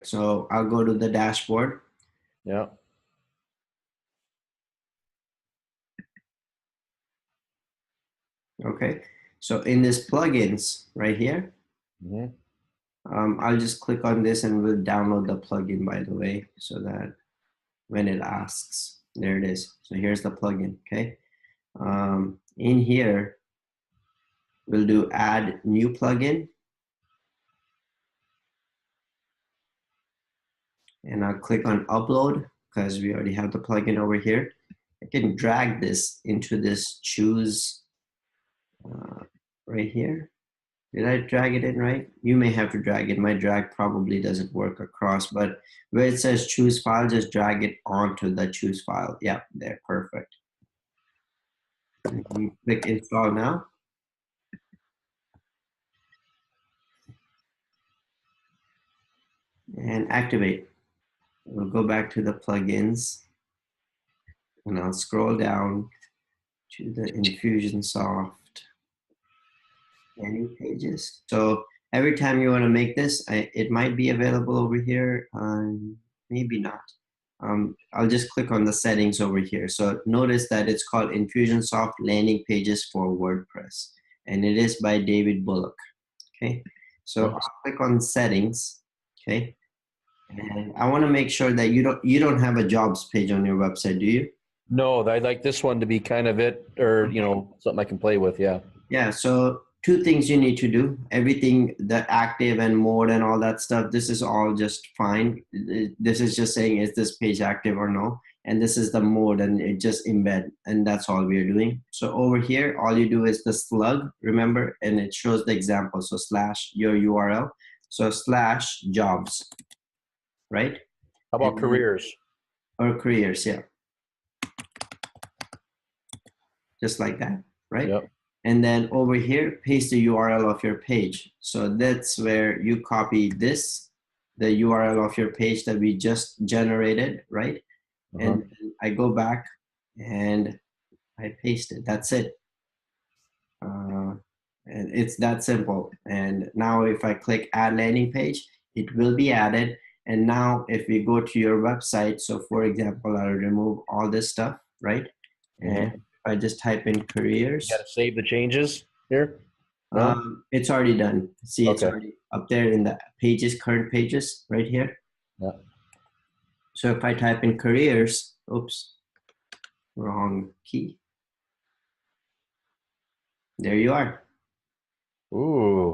So I'll go to the dashboard. Yeah. Okay. So in this plugins right here, Mm-hmm. I'll just click on this and we'll download the plugin, by the way, so that when it asks, there it is. So here's the plugin. Okay. In here, we'll do add new plugin. And I'll click on upload because we already have the plugin over here. I can drag this into this choose right here. Did I drag it in right? You may have to drag it. My drag probably doesn't work across, but where it says choose file, just drag it onto the choose file. Yeah, there, perfect. And click install now. And activate. We'll go back to the plugins and I'll scroll down to the Infusionsoft landing pages. So every time you want to make this, it might be available over here, maybe not. I'll just click on the settings over here. So notice that it's called Infusionsoft Landing Pages for WordPress, and it is by David Bullock. Okay, so I'll click on settings. Okay, and I want to make sure that you don't have a jobs page on your website, do you? No, I'd like this one to be kind of it, or something I can play with. Yeah. Yeah, so two things you need to do. Everything, the active and mode and all that stuff, this is all just fine. This is just saying, is this page active or no? And this is the mode and it just embed, and that's all we're doing. So over here, all you do is the slug, remember, and it shows the example. So slash your URL. So slash jobs, right? How about careers? Or careers, yeah. Just like that, right? Yep. And then over here, paste the URL of your page. So that's where you copy this, the URL of your page that we just generated, right? And I go back and I paste it. That's it. And it's that simple. And now if I click add landing page, it will be added. And now if we go to your website, so for example, I'll remove all this stuff, right? And I just type in careers. You got to save the changes here? No? It's already done. See, it's Okay. already up there in the pages, current pages, right here. Yeah. So if I type in careers, oops, wrong key. There you are. Ooh.